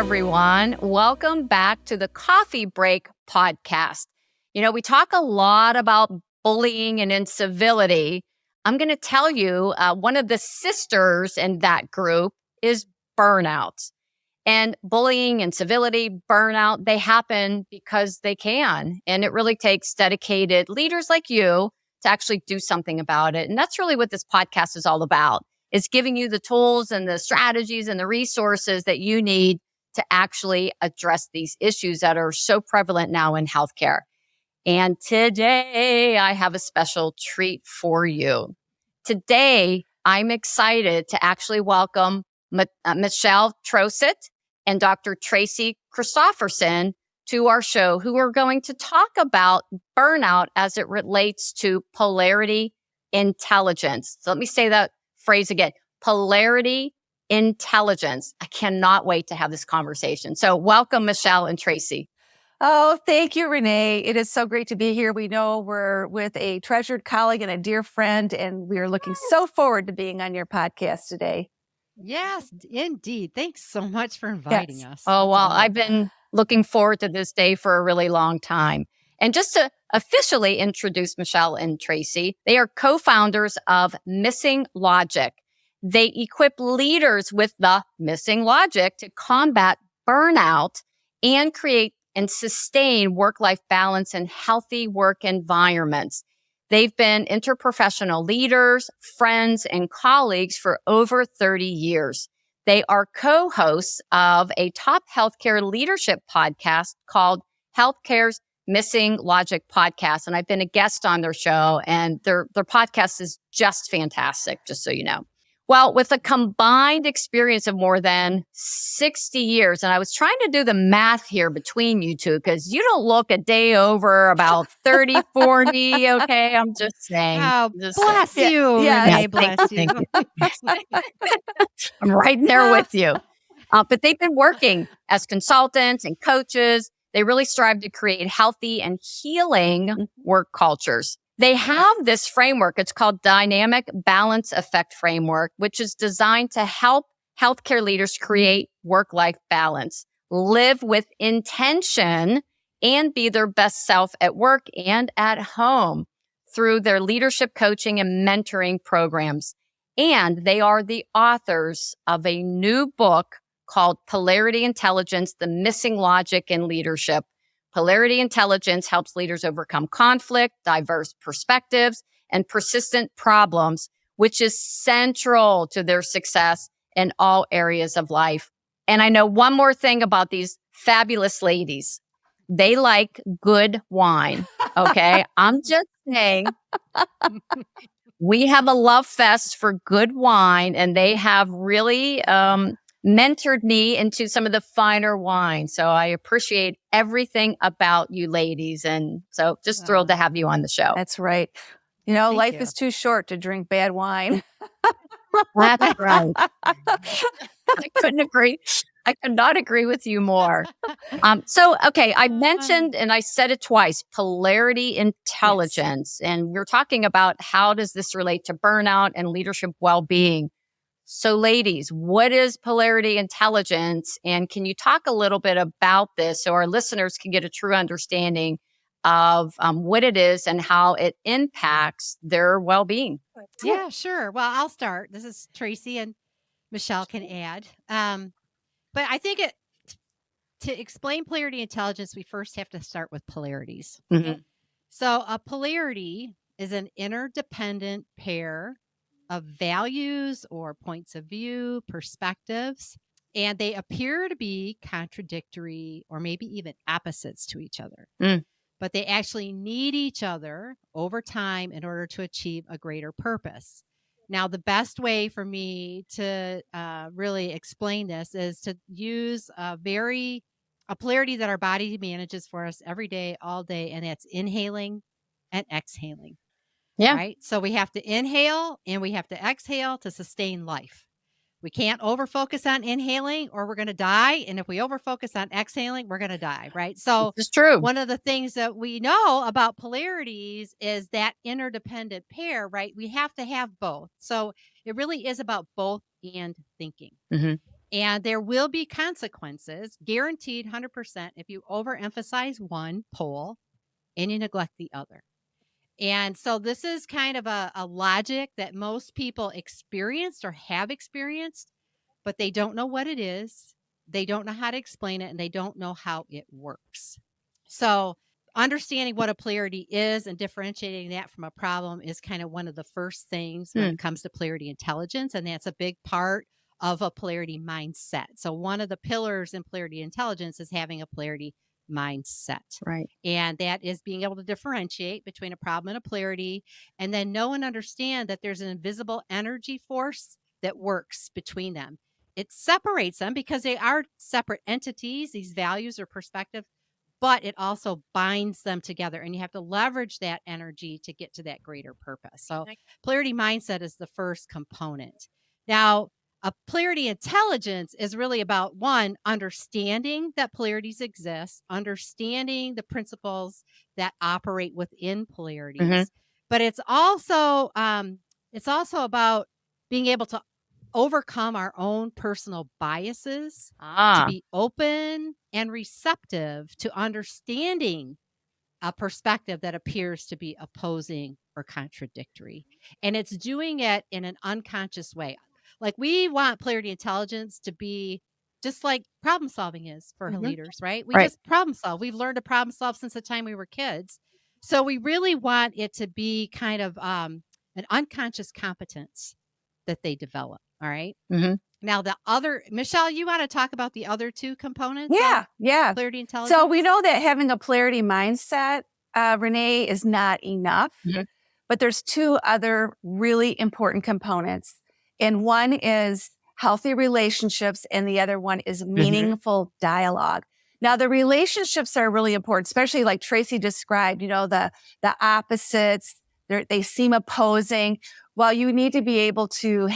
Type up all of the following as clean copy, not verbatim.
everyone. Welcome back to the Coffee Break podcast. We talk a lot about bullying and incivility. I'm going to tell you, one of the sisters in that group is burnout. And bullying, incivility, burnout, they happen because they can. And it really takes dedicated leaders like you to actually do something about it. And that's really what this podcast is all about. It's giving you the tools and the strategies and the resources that you need to actually address these issues that are so prevalent now in healthcare. And today I have a special treat for you. Today, I'm excited to actually welcome Michelle Troseth and Dr. Tracy Christopherson to our show, who are going to talk about burnout as it relates to polarity intelligence. So let me say that phrase again, polarity intelligence. I cannot wait to have this conversation. So welcome, Michelle and Tracy. Oh, thank you, Renee. It is so great to be here. We know we're with a treasured colleague and a dear friend, and we are looking so forward to being on your podcast today. Yes, indeed. Thanks so much for inviting us. Oh, well, I've been looking forward to this day for a really long time. And just to officially introduce Michelle and Tracy, they are co-founders of Missing Logic. They equip leaders with the missing logic to combat burnout and create and sustain work-life balance and healthy work environments. They've been interprofessional leaders, friends, and colleagues for over 30 years. They are co-hosts of a top healthcare leadership podcast called Healthcare's Missing Logic Podcast. And I've been a guest on their show, and their podcast is just fantastic, just so you know. Well, with a combined experience of more than 60 years, and I was trying to do the math here between you two, because you don't look a day over about 30, 40, okay? I'm just saying. Oh, just bless you. Yeah, Renee, bless you. I'm right there with you. But they've been working as consultants and coaches. They really strive to create healthy and healing work cultures. They have this framework. It's called Dynamic Balance Effect Framework, which is designed to help healthcare leaders create work-life balance, live with intention, and be their best self at work and at home through their leadership coaching and mentoring programs. And they are the authors of a new book called Polarity Intelligence, The Missing Logic in Leadership. Polarity Intelligence helps leaders overcome conflict, diverse perspectives, and persistent problems, which is central to their success in all areas of life. And I know one more thing about these fabulous ladies. They like good wine, okay? I'm just saying, we have a love fest for good wine, and they have really mentored me into some of the finer wine. So I appreciate everything about you ladies. And so just thrilled to have you on the show. That's right. Thank Life you. is too short to drink bad wine. That's right. I couldn't agree. I could not agree with you more. Okay, I mentioned, and I said it twice, polarity intelligence. Yes. And we're talking about how does this relate to burnout and leadership well-being. So ladies, what is polarity intelligence? And can you talk a little bit about this so our listeners can get a true understanding of what it is and how it impacts their well-being? Yeah, sure. Well, I'll start. This is Tracy, and Michelle can add. But I think to explain polarity intelligence, we first have to start with polarities. Mm-hmm. So a polarity is an interdependent pair of values or points of view, perspectives, and they appear to be contradictory or maybe even opposites to each other. But they actually need each other over time in order to achieve a greater purpose. Now, the best way for me to really explain this is to use a polarity that our body manages for us every day, all day, and that's inhaling and exhaling. Yeah. Right. So we have to inhale and we have to exhale to sustain life. We can't overfocus on inhaling or we're going to die. And if we overfocus on exhaling, we're going to die. Right. So it's true. One of the things that we know about polarities is that interdependent pair, right? We have to have both. So it really is about both and thinking. Mm-hmm. And there will be consequences, guaranteed 100%, if you overemphasize one pole and you neglect the other. And so this is kind of a logic that most people experienced or have experienced, but they don't know what it is. They don't know how to explain it, and they don't know how it works. So understanding what a polarity is and differentiating that from a problem is kind of one of the first things when it comes to polarity intelligence. And that's a big part of a polarity mindset. So one of the pillars in polarity intelligence is having a polarity mindset. Right. And that is being able to differentiate between a problem and a polarity, and then know and understand that there's an invisible energy force that works between them. It separates them because they are separate entities, these values or perspective, but it also binds them together, and you have to leverage that energy to get to that greater purpose. So polarity mindset is the first component. Now, a polarity intelligence is really about, one, understanding that polarities exist, understanding the principles that operate within polarities, but it's also about being able to overcome our own personal biases, to be open and receptive to understanding a perspective that appears to be opposing or contradictory. And it's doing it in an unconscious way. Like, we want polarity intelligence to be just like problem solving is for leaders, right? We just problem solve. We've learned to problem solve since the time we were kids. So we really want it to be kind of an unconscious competence that they develop. All right. Now, the other, Michelle, you want to talk about the other two components? Yeah. Polarity intelligence. So we know that having a polarity mindset, Renee, is not enough, but there's two other really important components. And one is healthy relationships, and the other one is meaningful dialogue. Now, the relationships are really important, especially like Tracy described, the opposites, they seem opposing. Well, you need to be able to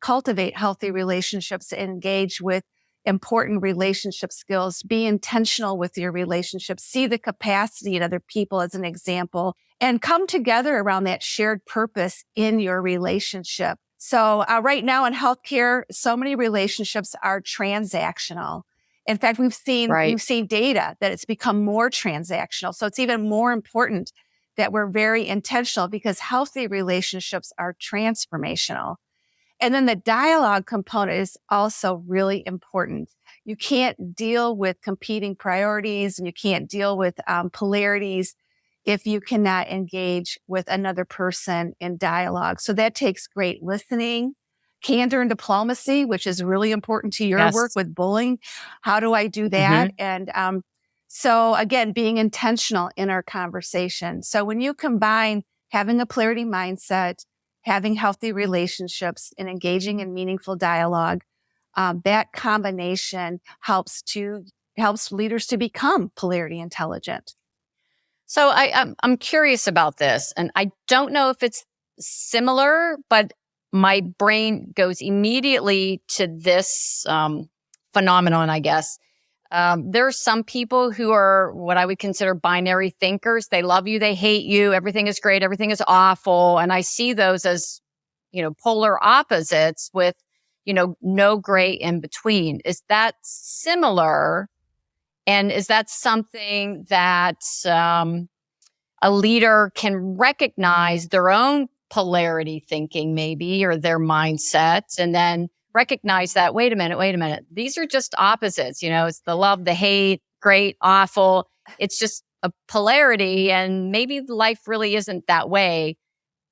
cultivate healthy relationships, engage with important relationship skills, be intentional with your relationships, see the capacity in other people as an example, and come together around that shared purpose in your relationship. So right now in healthcare, so many relationships are transactional. In fact, we've seen data that it's become more transactional. So it's even more important that we're very intentional, because healthy relationships are transformational. And then the dialogue component is also really important. You can't deal with competing priorities, and you can't deal with polarities if you cannot engage with another person in dialogue. So that takes great listening, candor, and diplomacy, which is really important to your work with bullying. How do I do that? And so again, being intentional in our conversation. So when you combine having a polarity mindset, having healthy relationships, and engaging in meaningful dialogue, that combination helps leaders to become polarity intelligent. So I'm curious about this, and I don't know if it's similar, but my brain goes immediately to this phenomenon, I guess. There are some people who are what I would consider binary thinkers. They love you, they hate you, everything is great, everything is awful. And I see those as, polar opposites with, no gray in between. Is that similar? And is that something that a leader can recognize their own polarity thinking maybe, or their mindset, and then recognize that, wait a minute, these are just opposites. It's the love, the hate, great, awful. It's just a polarity, and maybe life really isn't that way,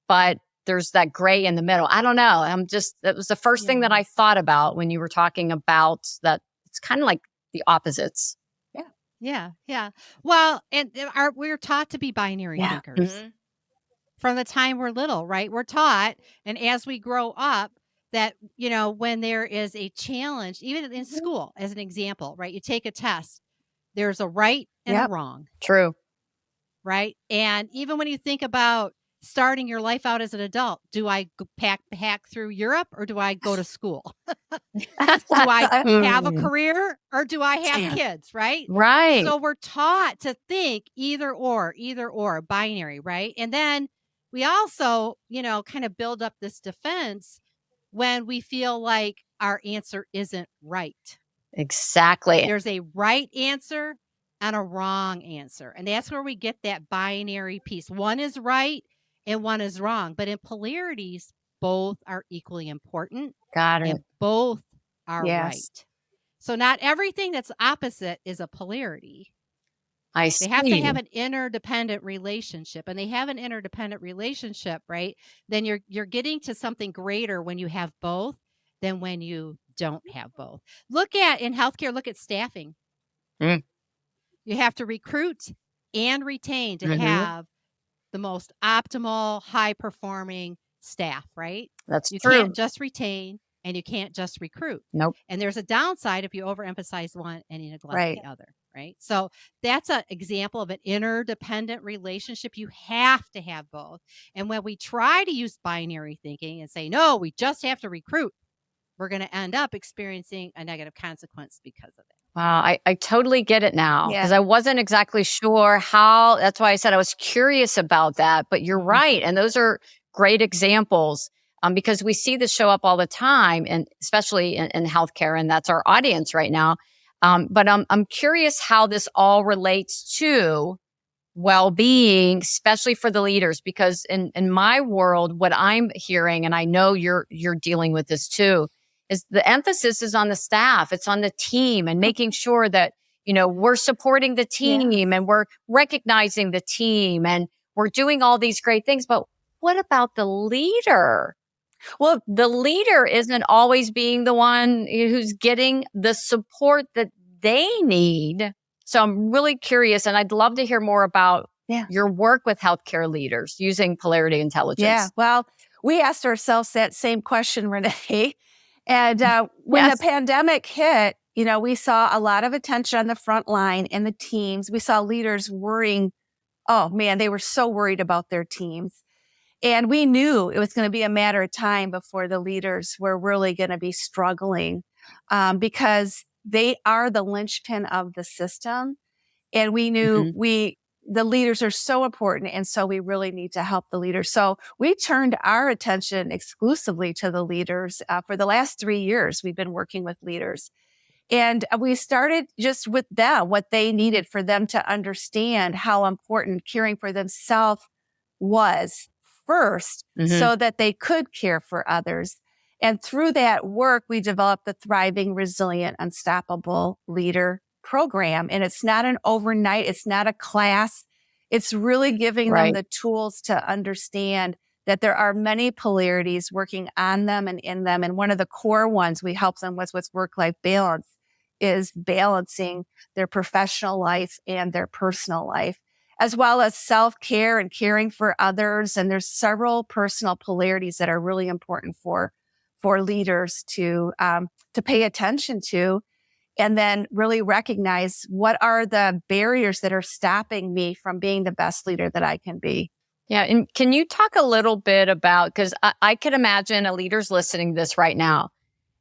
but there's that gray in the middle. I don't know. That was the first thing that I thought about when you were talking about that. It's kind of like the opposites. Yeah. Well, and we're taught to be binary thinkers from the time we're little, right? We're taught, and as we grow up, that, when there is a challenge, even in school, as an example, right? You take a test, there's a right and a wrong. True. Right? And even when you think about starting your life out as an adult, do I hack through Europe, or do I go to school? Do I have a career, or do I have kids? Right? Right. So we're taught to think either or, binary, right? And then we also, kind of build up this defense when we feel like our answer isn't right. Exactly. There's a right answer and a wrong answer. And that's where we get that binary piece. One is right and one is wrong. But in polarities, both are equally important Got it. and both are Yes. right. So not everything that's opposite is a polarity. I They have to have see. an interdependent relationship, and they have an interdependent relationship, right? Then you're getting to something greater when you have both than when you don't have both. Look at in healthcare, look at staffing. Mm. You have to recruit and retain to Mhm. have the most optimal, high performing staff, right? That's You true. can't just retain and you can't just recruit. Nope. And there's a downside if you overemphasize one and you neglect Right. the other, right? So that's an example of an interdependent relationship. You have to have both. And when we try to use binary thinking and say, no, we just have to recruit, we're going to end up experiencing a negative consequence because of it. Wow, I totally get it now Yeah. because I wasn't exactly sure how. That's why I said I was curious about that. But you're Mhm. right. And those are great examples because we see this show up all the time, and especially in healthcare. And that's our audience right now. But I'm curious how this all relates to well-being, especially for the leaders, because in my world, what I'm hearing, and I know you're dealing with this too, is the emphasis is on the staff, it's on the team, and making sure that we're supporting the team Yes. and we're recognizing the team and we're doing all these great things. But what about the leader? Well, The leader isn't always being the one who's getting the support that they need. So I'm really curious, and I'd love to hear more about Yeah. your work with healthcare leaders using polarity intelligence. Yeah. Well, we asked ourselves that same question, Renee. And when the Yes. pandemic hit, we saw a lot of attention on the front line and the teams. We saw leaders worrying. Oh man, they were so worried about their teams. And we knew it was going to be a matter of time before the leaders were really going to be struggling because they are the linchpin of the system. And we knew the leaders are so important. And so we really need to help the leaders. So we turned our attention exclusively to the leaders. For the last 3 years, we've been working with leaders. And we started just with them, what they needed for them to understand how important caring for themselves was first so that they could care for others. And through that work, we developed the Thriving, Resilient, Unstoppable Leader program. And it's not an overnight, it's not a class. It's really giving them Right. the tools to understand that there are many polarities working on them and in them. And one of the core ones we help them with work-life balance is balancing their professional life and their personal life, as well as self-care and caring for others. And there's several personal polarities that are really important for leaders to pay attention to, and then really recognize what are the barriers that are stopping me from being the best leader that I can be. Yeah. And can you talk a little bit about, because I could imagine a leader's listening to this right now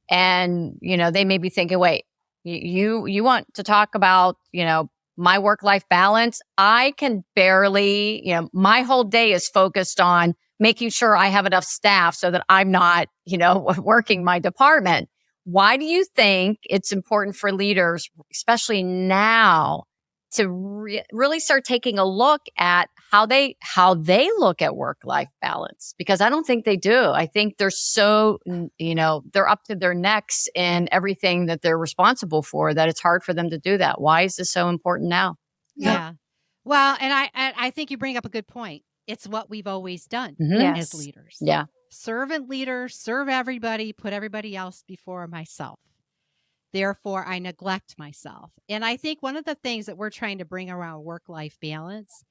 and, they may be thinking, wait, you want to talk about, my work-life balance? I can barely, my whole day is focused on making sure I have enough staff so that I'm not, working my department. Why do you think it's important for leaders, especially now, to really start taking a look at how they look at work-life balance? Because I don't think they do. I think they're so, they're up to their necks in everything that they're responsible for that it's hard for them to do that. Why is this so important now? Yeah. Well, and I think you bring up a good point. It's what we've always done Yes. as leaders. Yeah. Servant leaders, serve everybody, put everybody else before myself. Therefore, I neglect myself. And I think one of the things that we're trying to bring around work-life balance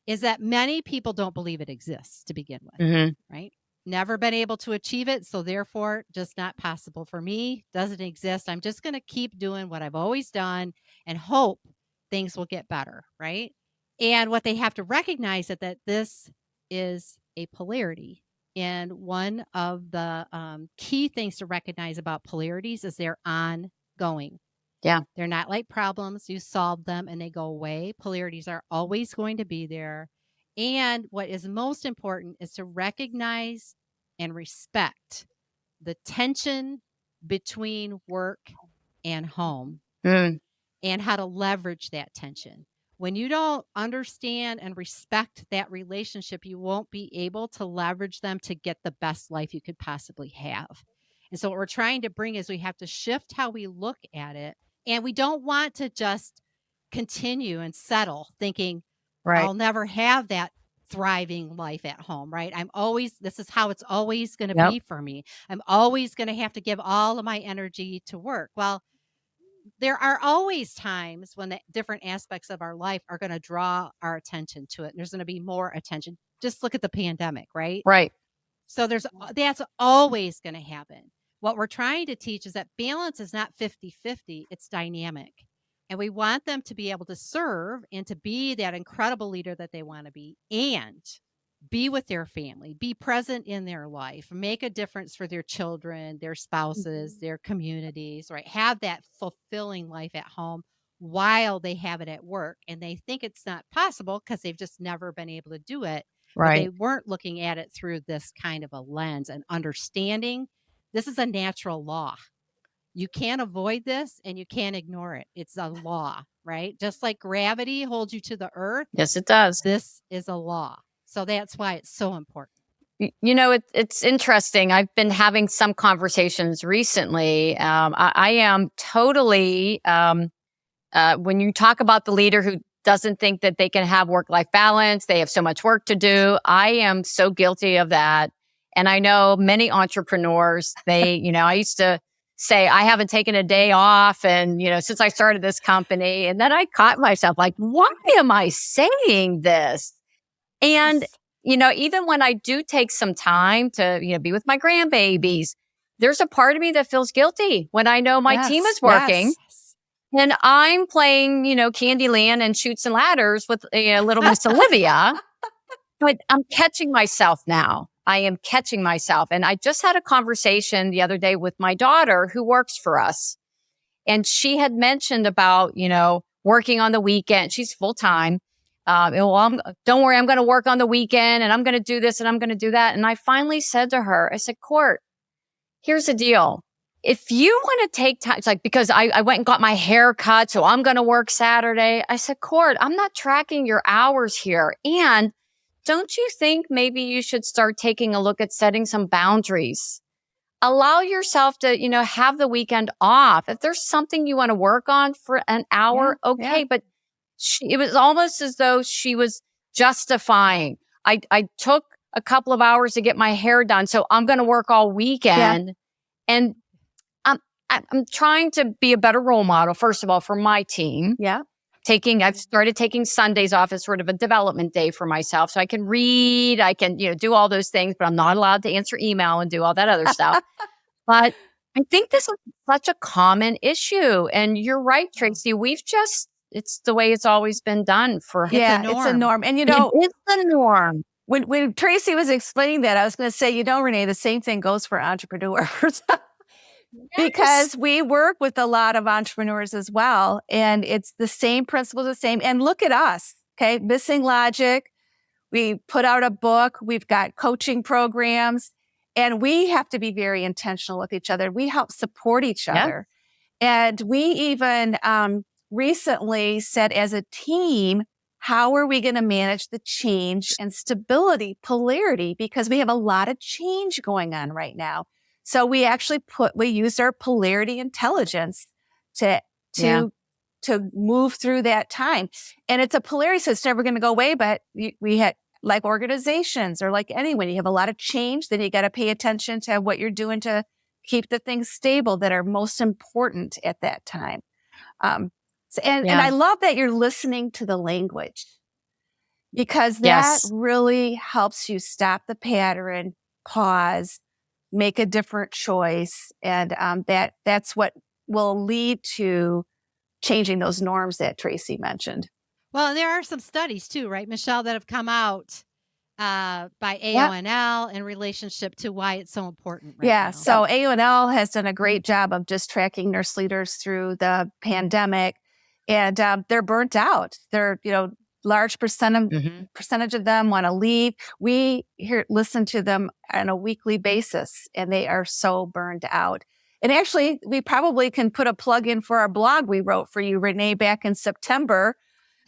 is that many people don't believe it exists to begin with, right? Never been able to achieve it. So therefore, just not possible for me. Doesn't exist. I'm just going to keep doing what I've always done and hope things will get better, right? And what they have to recognize is that this is a polarity. And one of the key things to recognize about polarities is they're ongoing. Yeah. They're not like problems. You solve them and they go away. Polarities are always going to be there. And what is most important is to recognize and respect the tension between work and home Mm, and how to leverage that tension. When you don't understand and respect that relationship, you won't be able to leverage them to get the best life you could possibly have. And so, what we're trying to bring is we have to shift how we look at it. And we don't want to just continue and settle thinking, right. I'll never have that thriving life at home, right? This is how it's always going to Yep. be for me. I'm always going to have to give all of my energy to work. Well, there are always times when the different aspects of our life are going to draw our attention to it. And there's going to be more attention. Just look at the pandemic, right? Right. So that's always going to happen. What we're trying to teach is that balance is not 50-50, it's dynamic. And we want them to be able to serve and to be that incredible leader that they want to be and be with their family, be present in their life, make a difference for their children, their spouses, their communities, right? Have that fulfilling life at home while they have it at work. And they think it's not possible because they've just never been able to do it. But they Right. weren't looking at it through this kind of a lens and understanding this is a natural law. You can't avoid this and you can't ignore it. It's a law, right? Just like gravity holds you to the earth, Yes, it does. this is a law. So that's why it's so important. It's interesting. I've been having some conversations recently. I am totally, when you talk about the leader who doesn't think that they can have work-life balance, they have so much work to do. I am so guilty of that. And I know many entrepreneurs, I used to say, I haven't taken a day off. And, since I started this company, and then I caught myself like, why am I saying this? And even when I do take some time to, be with my grandbabies, there's a part of me that feels guilty when I know my team is working and I'm playing, Candyland and Shoots and Ladders with little Miss Olivia. But I'm catching myself now. I am catching myself. And I just had a conversation the other day with my daughter who works for us. And she had mentioned about, working on the weekend. She's full time. Don't worry, I'm going to work on the weekend and I'm going to do this and I'm going to do that. And I finally said to her, I said, Court, here's the deal. If you want to take time, it's like, because I went and got my hair cut, so I'm going to work Saturday. I said, Court, I'm not tracking your hours here. And don't you think maybe you should start taking a look at setting some boundaries? Allow yourself to, have the weekend off. If there's something you want to work on for an hour, okay. But it was almost as though she was justifying. I took a couple of hours to get my hair done, so I'm going to work all weekend. And I'm trying to be a better role model, first of all, for my team. I've started taking Sundays off as sort of a development day for myself. So I can read, I can, do all those things, but I'm not allowed to answer email and do all that other stuff. But I think this is such a common issue. And you're right, Tracy. It's the way it's always been done for. It's a norm. And it's the norm. When Tracy was explaining that, I was going to say, Renee, the same thing goes for entrepreneurs. Because we work with a lot of entrepreneurs as well. And it's the same principles, the same. And look at us, okay? Missing Logic. We put out a book. We've got coaching programs. And we have to be very intentional with each other. We help support each other. And we even recently said as a team, how are we going to manage the change and stability, polarity? Because we have a lot of change going on right now. So we actually used our polarity intelligence to move through that time. And it's a polarity, so it's never going to go away. But we had, like organizations or like anyone, you have a lot of change, then you got to pay attention to what you're doing to keep the things stable that are most important at that time. And I love that you're listening to the language, because that really helps you stop the pattern, pause, make a different choice. And that's what will lead to changing those norms that Tracy mentioned. Well, and there are some studies too, right, Michelle, that have come out by AONL in relationship to why it's so important right now. So AONL has done a great job of just tracking nurse leaders through the pandemic, and they're burnt out. They're, large percentage of them want to leave. We listen to them on a weekly basis, and they are so burned out. And actually, we probably can put a plug in for our blog we wrote for you, Renee, back in September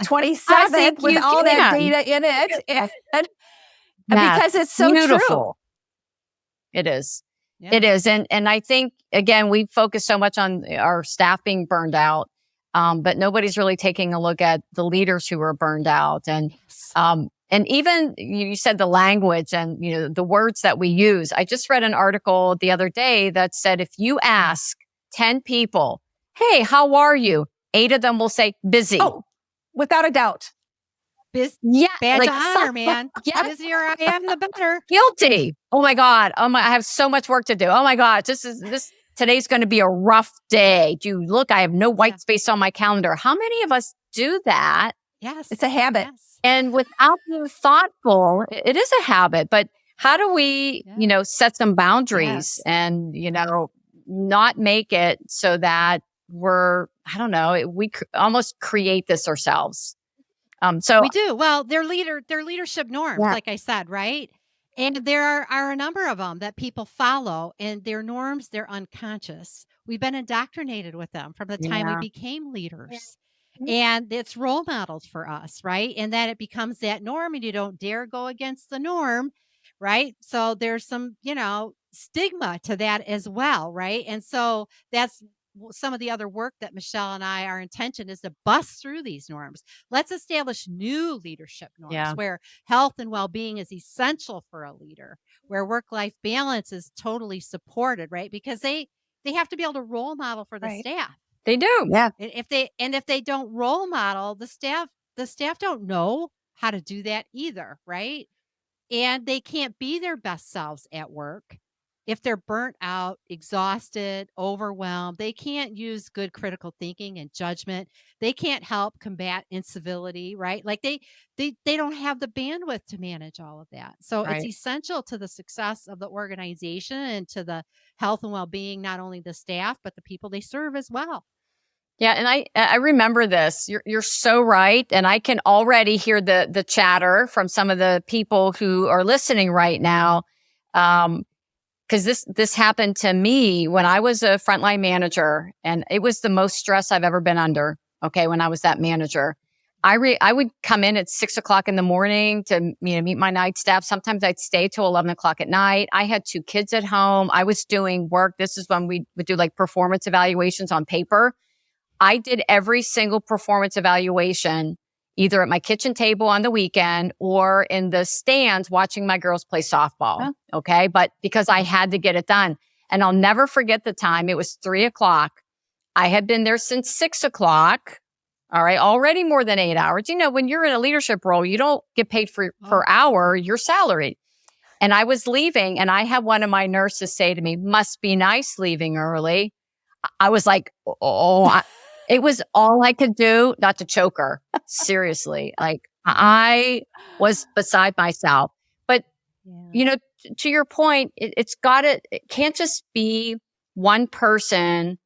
27th with all that data in it. And because it's so beautiful. True. It is. Yeah. It is. And I think, again, we focus so much on our staff being burned out, but nobody's really taking a look at the leaders who are burned out. And even you said the language and, the words that we use. I just read an article the other day that said, if you ask 10 people, hey, how are you? 8 of them will say busy. Oh, without a doubt. Yeah, badge of honor, man. Yeah, busier I am, the better. Guilty. Oh my God. I have so much work to do. Oh my God. Today's going to be a rough day. Look, I have no white space on my calendar. How many of us do that? Yes. It's a habit. Yes. And without being thoughtful, it is a habit. But how do we, set some boundaries and, not make it so that we almost create this ourselves. So we do. Well, they're leadership norms, like I said, right? And there are a number of them that people follow, and their norms, they're unconscious. We've been indoctrinated with them from the time we became leaders. And it's role models for us, right? And then it becomes that norm, and you don't dare go against the norm, right? So there's some, stigma to that as well, right? And so that's some of the other work that Michelle and our intention is to bust through these norms. Let's establish new leadership norms where health and well-being is essential for a leader, where work-life balance is totally supported, right? Because they have to be able to role model for the staff. They do. Yeah. If they don't role model, the staff don't know how to do that either, right? And they can't be their best selves at work. If they're burnt out, exhausted, overwhelmed, they can't use good critical thinking and judgment. They can't help combat incivility, right? Like they don't have the bandwidth to manage all of that. So it's essential to the success of the organization and to the health and well-being, not only the staff, but the people they serve as well. Yeah, and I remember this. You're so right, and I can already hear the chatter from some of the people who are listening right now. Because this happened to me when I was a frontline manager, and it was the most stress I've ever been under. Okay, when I was that manager, I would come in at 6 o'clock in the morning to meet my night staff. Sometimes I'd stay till 11 o'clock at night. I had 2 kids at home. I was doing work. This is when we would do like performance evaluations on paper. I did every single performance evaluation either at my kitchen table on the weekend or in the stands watching my girls play softball. Oh. Okay. But because I had to get it done. And I'll never forget the time. It was 3 o'clock. I had been there since 6 o'clock. All right. Already more than 8 hours. When you're in a leadership role, you don't get paid per hour. You're salaried. And I was leaving, and I had one of my nurses say to me, "Must be nice leaving early." I was like, it was all I could do not to choke her. Seriously. Like I was beside myself. But, to your point, it can't just be one person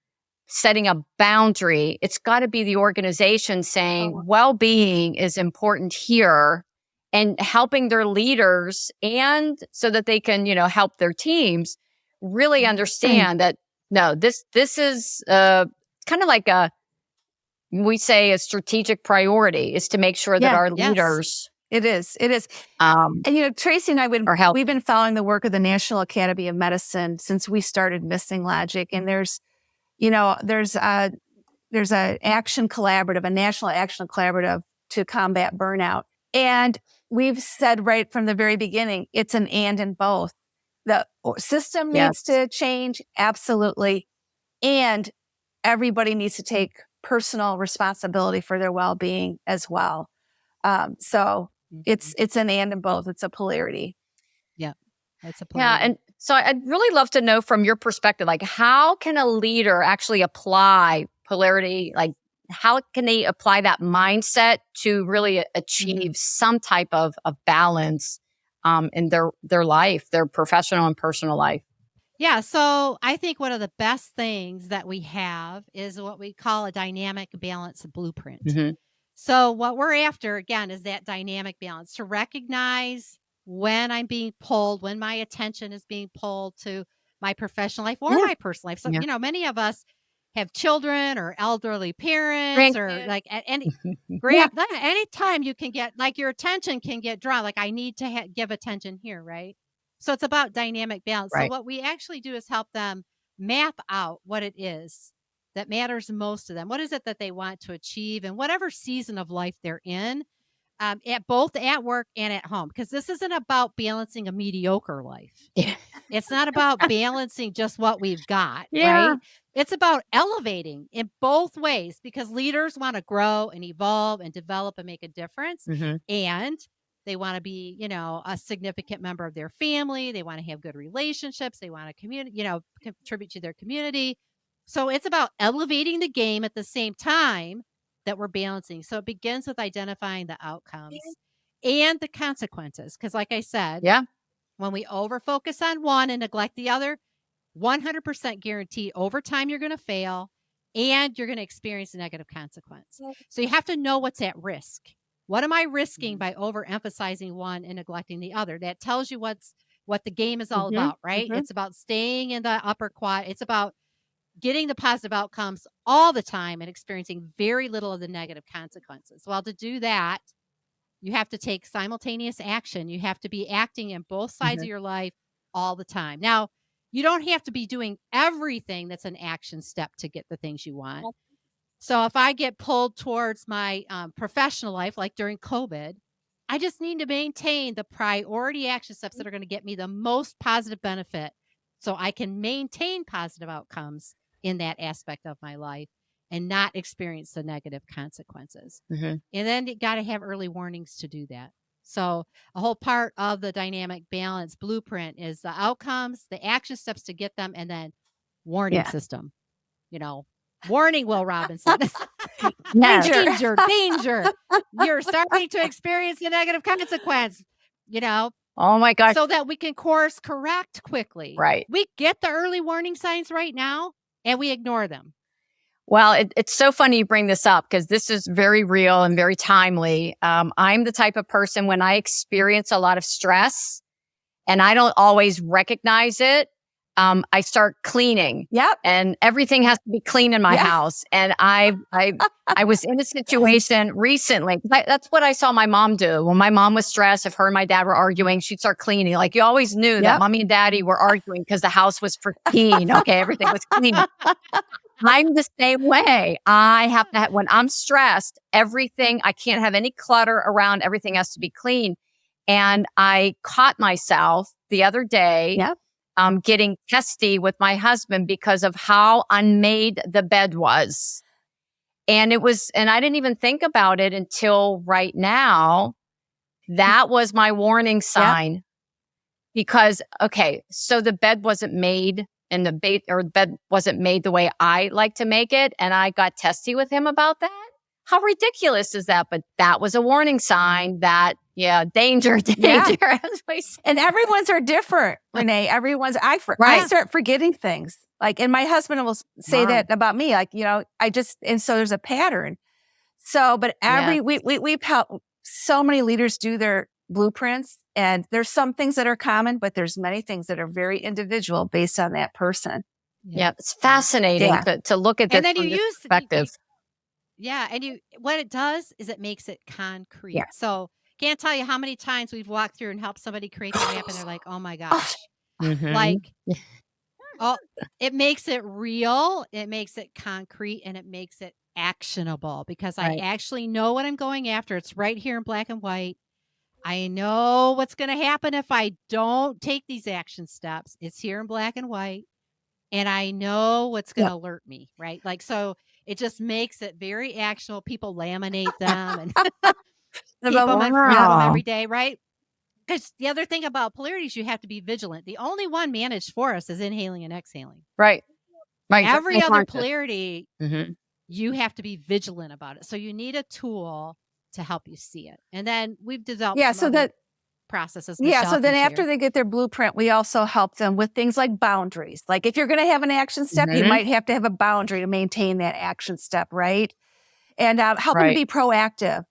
setting a boundary. It's got to be the organization saying well-being is important here and helping their leaders, and so that they can, help their teams really understand that, no, this is kind of like we say a strategic priority is to make sure that our leaders. It is. And Tracy and I we've been following the work of the National Academy of Medicine since we started Missing Logic. And there's a action collaborative, a national action collaborative to combat burnout. And we've said right from the very beginning, it's an and in both. The system needs to change, absolutely. And everybody needs to take personal responsibility for their well-being as well. So it's an and in both. It's a polarity. Yeah, it's a polarity. Yeah, and so I'd really love to know from your perspective, like how can a leader actually apply polarity? Like how can they apply that mindset to really achieve some type of balance in their life, their professional and personal life? Yeah, so I think one of the best things that we have is what we call a dynamic balance blueprint. So what we're after, again, is that dynamic balance to recognize when I'm being pulled, when my attention is being pulled to my professional life or my personal life. So, Yeah. many of us have children or elderly parents or Grandkids. like at any Yeah. anytime you can get like your attention can get drawn. Like I need to give attention here, right? So it's about dynamic balance. So Right. what we actually do is help them map out what it is that matters most to them. What is it that they want to achieve in whatever season of life they're in, at both at work and at home? Because this isn't about balancing a mediocre life. Yeah. It's not about balancing just what we've got, Yeah. right? It's about elevating in both ways because leaders want to grow and evolve and develop and make a difference. Mhm. And they want to be, a significant member of their family. They want to have good relationships. They want to contribute to their community. So it's about elevating the game at the same time that we're balancing. So it begins with identifying the outcomes and the consequences. Because like I said, Yeah. when we over focus on one and neglect the other, 100% guaranteed over time you're going to fail and you're going to experience a negative consequence. So you have to know what's at risk. What am I risking by overemphasizing one and neglecting the other? That tells you what the game is all about, right? It's about staying in the upper quad. It's about getting the positive outcomes all the time and experiencing very little of the negative consequences. Well, to do that, you have to take simultaneous action. You have to be acting in both sides of your life all the time. Now, you don't have to be doing everything that's an action step to get the things you want. So if I get pulled towards my professional life, like during COVID, I just need to maintain the priority action steps that are going to get me the most positive benefit so I can maintain positive outcomes in that aspect of my life and not experience the negative consequences. And then you got to have early warnings to do that. So a whole part of the dynamic balance blueprint is the outcomes, the action steps to get them, and then warning system. Warning, Will Robinson. Danger, danger. You're starting to experience a negative consequence, Oh my gosh. so that we can course correct quickly. Right. We get the early warning signs right now and we ignore them. Well, it's so funny you bring this up because this is very real and very timely. I'm the type of person when I experience a lot of stress and I don't always recognize it, I start cleaning. Yep. And everything has to be clean in my house. And I was in a situation recently. That's what I saw my mom do. When my mom was stressed, if her and my dad were arguing, she'd start cleaning. Like you always knew that mommy and daddy were arguing because the house was pristine. Okay, everything was clean. I'm the same way. I have to when I'm stressed, I can't have any clutter around. Everything has to be clean. And I caught myself the other day getting testy with my husband because of how unmade the bed was. And I didn't even think about it until right now. That was my warning sign because, so the bed wasn't made and the bed wasn't made the way I like to make it. And I got testy with him about that. How ridiculous is that? But that was a warning sign that, danger. And everyone's are different, Renee. I start forgetting things. Like, and my husband will say that about me. Like, and so there's a pattern. So, but we've helped so many leaders do their blueprints, and there's some things that are common, but there's many things that are very individual based on that person. Yeah, it's fascinating to look at this and then from you this use perspective. And what it does is it makes it concrete. So can't tell you how many times we've walked through and helped somebody create the map and they're like, oh my gosh. Like, it makes it real, it makes it concrete, and it makes it actionable because I actually know what I'm going after. It's right here in black and white. I know what's going to happen if I don't take these action steps. It's here in black and white. And I know what's going to alert me, right? Like, so it just makes it very actionable. People laminate them and keep them in front of them every day, right? Because the other thing about polarity is you have to be vigilant. The only one managed for us is inhaling and exhaling. Right. Every other polarity, you have to be vigilant about it. So you need a tool to help you see it. And then we've developed processes. So then after they get their blueprint, we also help them with things like boundaries. Like if you're going to have an action step, you might have to have a boundary to maintain that action step, right? and help them be proactive.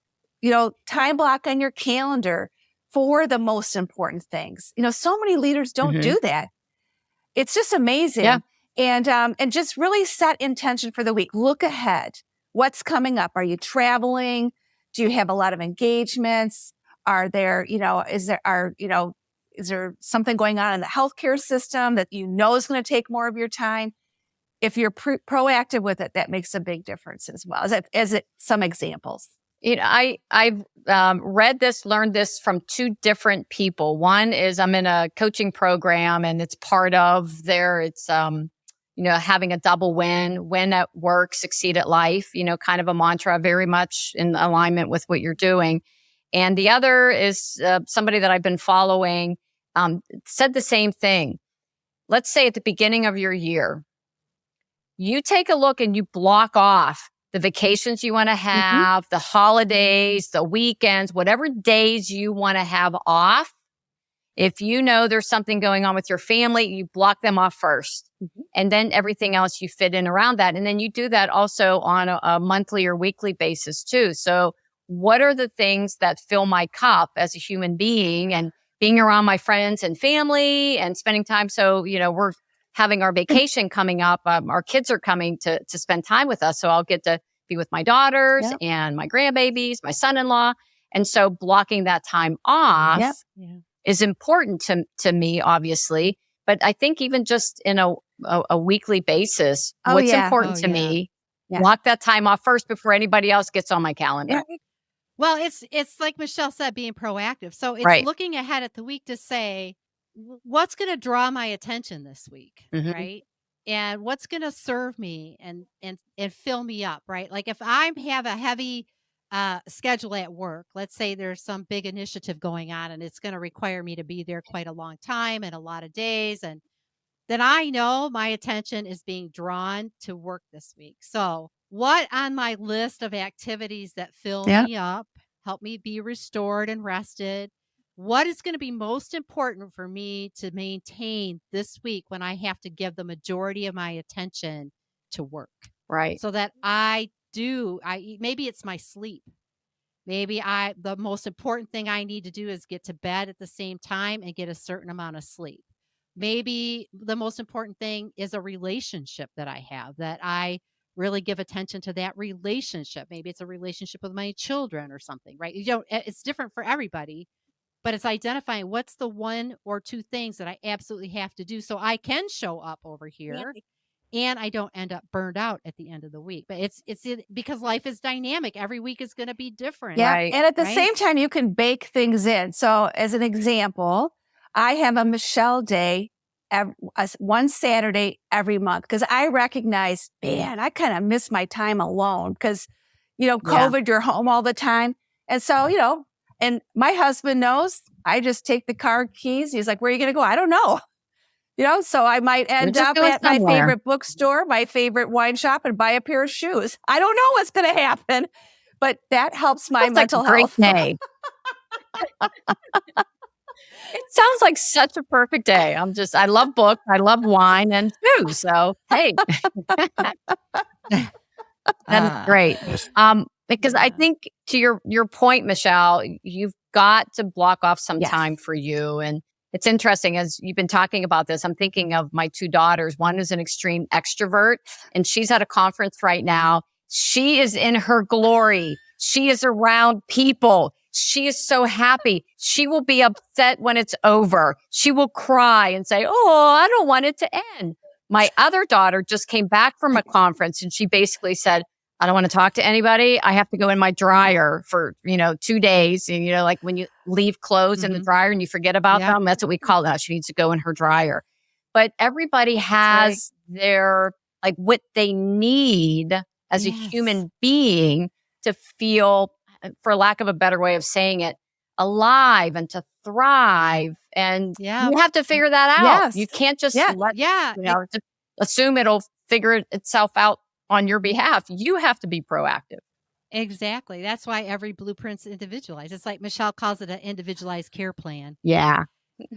Time block on your calendar for the most important things. So many leaders don't do that. It's just amazing. Yeah. And just really set intention for the week. Look ahead. What's coming up? Are you traveling? Do you have a lot of engagements? Are there, is there something going on in the healthcare system that is going to take more of your time? If you're proactive with it, that makes a big difference as well. Some examples. I've learned this from two different people. One is I'm in a coaching program, and it's part of having a double win at work, succeed at life, kind of a mantra, very much in alignment with what you're doing. And the other is somebody that I've been following said the same thing. Let's say at the beginning of your year, you take a look and you block off the vacations you want to have, the holidays, the weekends, whatever days you want to have off. If you know there's something going on with your family, you block them off first. And then everything else you fit in around that. And then you do that also on a monthly or weekly basis too. So what are the things that fill my cup as a human being, and being around my friends and family and spending time? So, we're having our vacation coming up. Our kids are coming to spend time with us. So I'll get to be with my daughters and my grandbabies, my son-in-law. And so blocking that time off is important to me, obviously. But I think even just in a weekly basis, what's important to me, block that time off first before anybody else gets on my calendar. Yeah. Well, it's like Michelle said, being proactive. So it's looking ahead at the week to say, what's going to draw my attention this week, right? And what's going to serve me and fill me up, right? Like if I have a heavy schedule at work, let's say there's some big initiative going on and it's going to require me to be there quite a long time and a lot of days. And then I know my attention is being drawn to work this week. So what on my list of activities that fill me up, help me be restored and rested? What is going to be most important for me to maintain this week when I have to give the majority of my attention to work? Right. So that maybe it's my sleep. Maybe the most important thing I need to do is get to bed at the same time and get a certain amount of sleep. Maybe the most important thing is a relationship that I have, that I really give attention to that relationship. Maybe it's a relationship with my children or something, right? It's different for everybody. But it's identifying what's the one or two things that I absolutely have to do so I can show up over here and I don't end up burned out at the end of the week. But it's because life is dynamic. Every week is going to be different. Yeah. Right. And at the same time, you can bake things in. So as an example, I have a Michelle Day one Saturday every month, because I recognize, man, I kind of miss my time alone because, COVID, you're home all the time. And so, and my husband knows, I just take the car keys. He's like, where are you going to go? I don't know. So I might end up at my favorite bookstore, my favorite wine shop, and buy a pair of shoes. I don't know what's going to happen, but that helps my mental health. Day. It sounds like such a perfect day. I love books, I love wine and shoes. So, hey, that's great. Because I think to your point, Michelle, you've got to block off some time for you. And it's interesting, as you've been talking about this, I'm thinking of my two daughters. One is an extreme extrovert, and she's at a conference right now. She is in her glory. She is around people. She is so happy. She will be upset when it's over. She will cry and say, oh, I don't want it to end. My other daughter just came back from a conference, and she basically said, I don't want to talk to anybody. I have to go in my dryer for, 2 days. And, like when you leave clothes in the dryer and you forget about them, that's what we call that. She needs to go in her dryer. But everybody has their, what they need as a human being to feel, for lack of a better way of saying it, alive and to thrive. And you have to figure that out. Yes. You can't just just assume it'll figure itself out on your behalf. You have to be proactive. Exactly. That's why every blueprint's individualized. It's like Michelle calls it an individualized care plan. Yeah.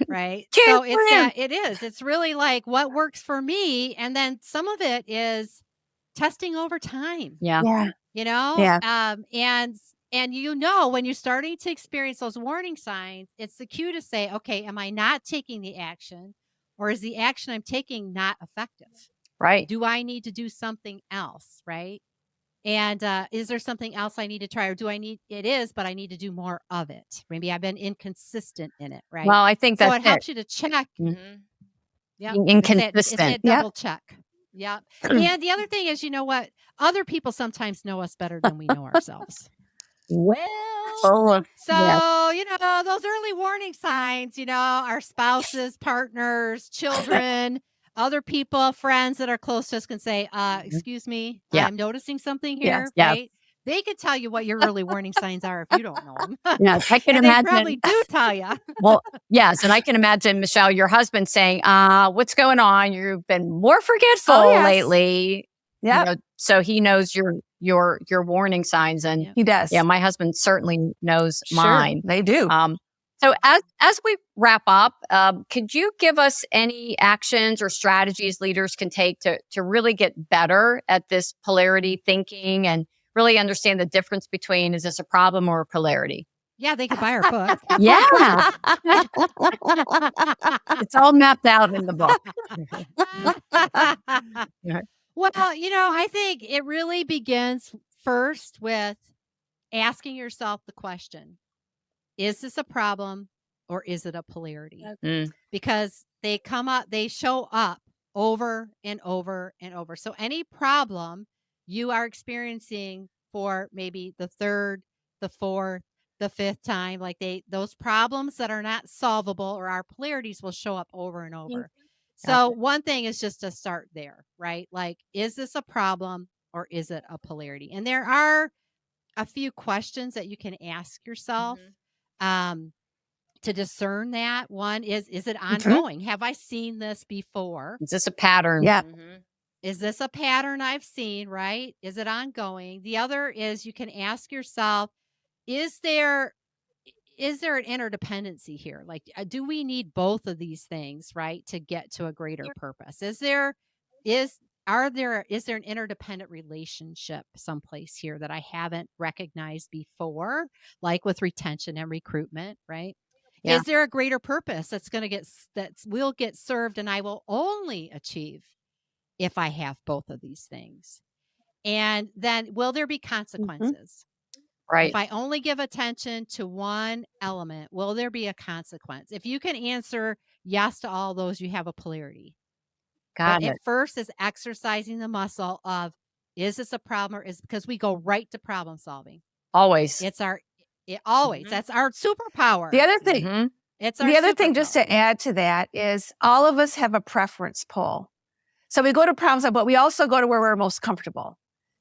Right. Care so plan. It is. It's really like what works for me. And then some of it is testing over time. Yeah. Yeah. You know, Yeah. and you know, when you're starting to experience those warning signs, it's the cue to say, okay, am I not taking the action, or is the action I'm taking not effective? Right. Do I need to do something else? Right. And is there something else I need to try, or do I need it is, but I need to do more of it? Maybe I've been inconsistent in it. Right. Well, I think So that's it it. helps you to check. Mhm. Yep. Being It's inconsistent. that Yep. double check. Yep. And the other thing is, you know what? Other people sometimes know us better than we know ourselves. Well, So, yeah. you know, those early warning signs, you know, our spouses, partners, children, other people, friends that are close to us can say, excuse me, Yeah. I'm noticing something Yes. here, Yeah. right? They can tell you what your early warning signs are if you don't know them. Yes, I can And they probably imagine. do tell you. Well, yes, and I can imagine, Michelle, your husband saying, what's going on? You've been more forgetful Oh, yes. lately. You Yep. know, so he knows your warning signs. And Yep. He does. yeah, my husband certainly knows Sure. mine. They do. So as we wrap up, could you give us any actions or strategies leaders can take to really get better at this polarity thinking and really understand the difference between, is this a problem or a polarity? Yeah, they could buy our book. Yeah. It's all mapped out in the book. Yeah. Well, you know, I think it really begins first with asking yourself the question, is this a problem or is it a polarity? Mm. Because they show up over and over and over. So any problem you are experiencing for maybe the third, the fourth, the fifth time, like those problems that are not solvable or our polarities will show up over and over. So one thing is just to start there, right? Like, is this a problem or is it a polarity? And there are a few questions that you can ask yourself. To discern that. One is it ongoing? Have I seen this before? Is this a pattern? Yeah. Is this a pattern I've seen, right? Is it ongoing? The other is you can ask yourself, is there an interdependency here? Like, do we need both of these things, right, to get to a greater purpose? Is there an interdependent relationship someplace here that I haven't recognized before, like with retention and recruitment, right? Yeah. Is there a greater purpose that will get served and I will only achieve if I have both of these things? And then will there be consequences? Right. If I only give attention to one element, will there be a consequence? If you can answer yes to all those, you have a polarity. Got But it. at first is exercising the muscle of, is this a problem, or is because we go right to problem solving. Always. That's our superpower. The other thing, Mhm. It's our the other thing, just superpower. to add to that, is all of us have a preference poll. So we go to problems, but we also go to where we're most comfortable,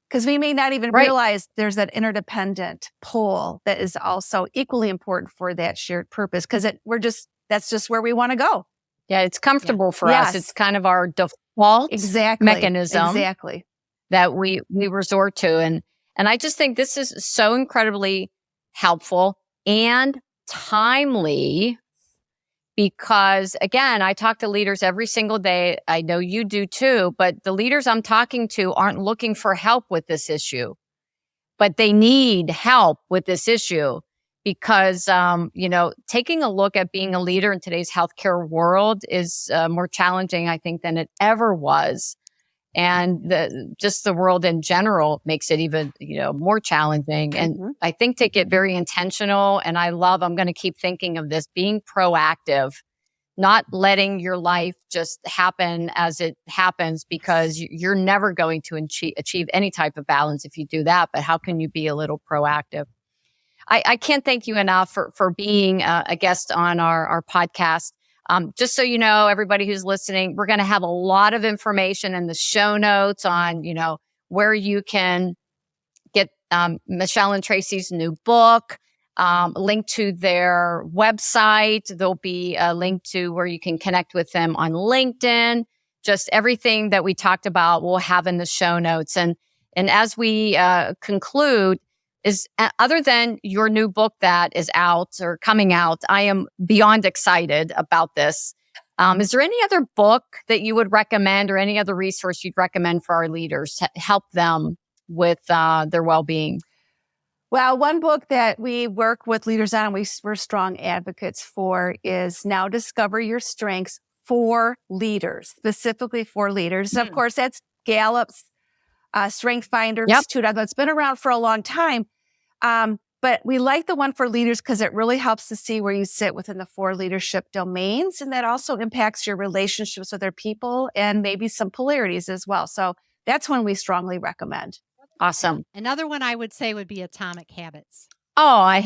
because we may not even Right. realize there's that interdependent pull that is also equally important for that shared purpose, because that's just where we want to go. Yeah, it's comfortable for Yes. us. It's kind of our default Exactly. mechanism Exactly. that we resort to. And I just think this is so incredibly helpful and timely because, again, I talk to leaders every single day. I know you do too, but the leaders I'm talking to aren't looking for help with this issue, but they need help with this issue because, taking a look at being a leader in today's healthcare world is more challenging, I think, than it ever was. And just the world in general makes it even, more challenging. And I think to get very intentional, and I'm going to keep thinking of this, being proactive, not letting your life just happen as it happens, because you're never going to achieve any type of balance if you do that. But how can you be a little proactive? I can't thank you enough for being a guest on our podcast. Just so you know, everybody who's listening, we're going to have a lot of information in the show notes on, where you can get Michelle and Tracy's new book, link to their website. There'll be a link to where you can connect with them on LinkedIn. Just everything that we talked about, we'll have in the show notes. And as we conclude, is other than your new book that is out or coming out, I am beyond excited about this. Is there any other book that you would recommend or any other resource you'd recommend for our leaders to help them with their well-being? Well, one book that we work with leaders on, we're strong advocates for, is Now Discover Your Strengths for Leaders, specifically for leaders. Of course, that's Gallup's Strength Finder Institute. That's been around for a long time. But we like the one for leaders because it really helps to see where you sit within the 4 leadership domains. And that also impacts your relationships with other people and maybe some polarities as well. So that's one we strongly recommend. Awesome. Another one I would say would be Atomic Habits. Oh, I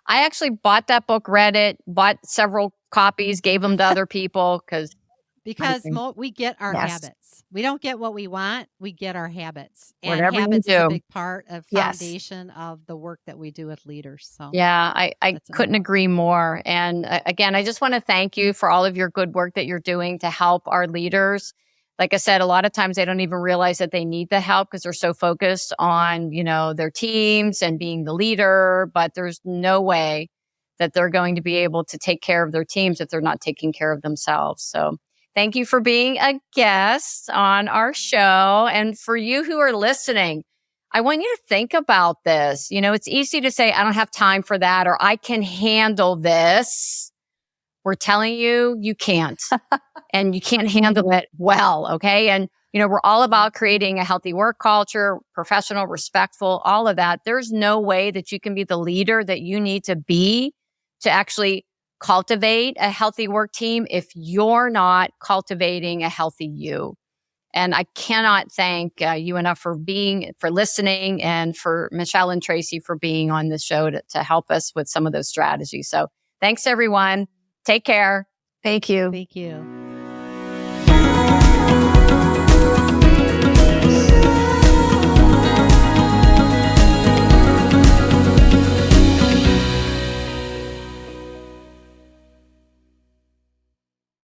actually bought that book, read it, bought several copies, gave them to other people because we get our habits. We don't get what we want. We get our habits. And whatever habits you do is a big part of foundation of the work that we do with leaders. So yeah, I couldn't agree more. And again, I just want to thank you for all of your good work that you're doing to help our leaders. Like I said, a lot of times they don't even realize that they need the help because they're so focused on, their teams and being the leader, but there's no way that they're going to be able to take care of their teams if they're not taking care of themselves. So thank you for being a guest on our show. And for you who are listening, I want you to think about this. It's easy to say, I don't have time for that, or I can handle this. We're telling you, you can't. And you can't handle it well, okay? And, we're all about creating a healthy work culture, professional, respectful, all of that. There's no way that you can be the leader that you need to be to actually cultivate a healthy work team if you're not cultivating a healthy you. And I cannot thank you enough for listening, and for Michelle and Tracy for being on this show to help us with some of those strategies. So thanks, everyone. Take care. Thank you. Thank you.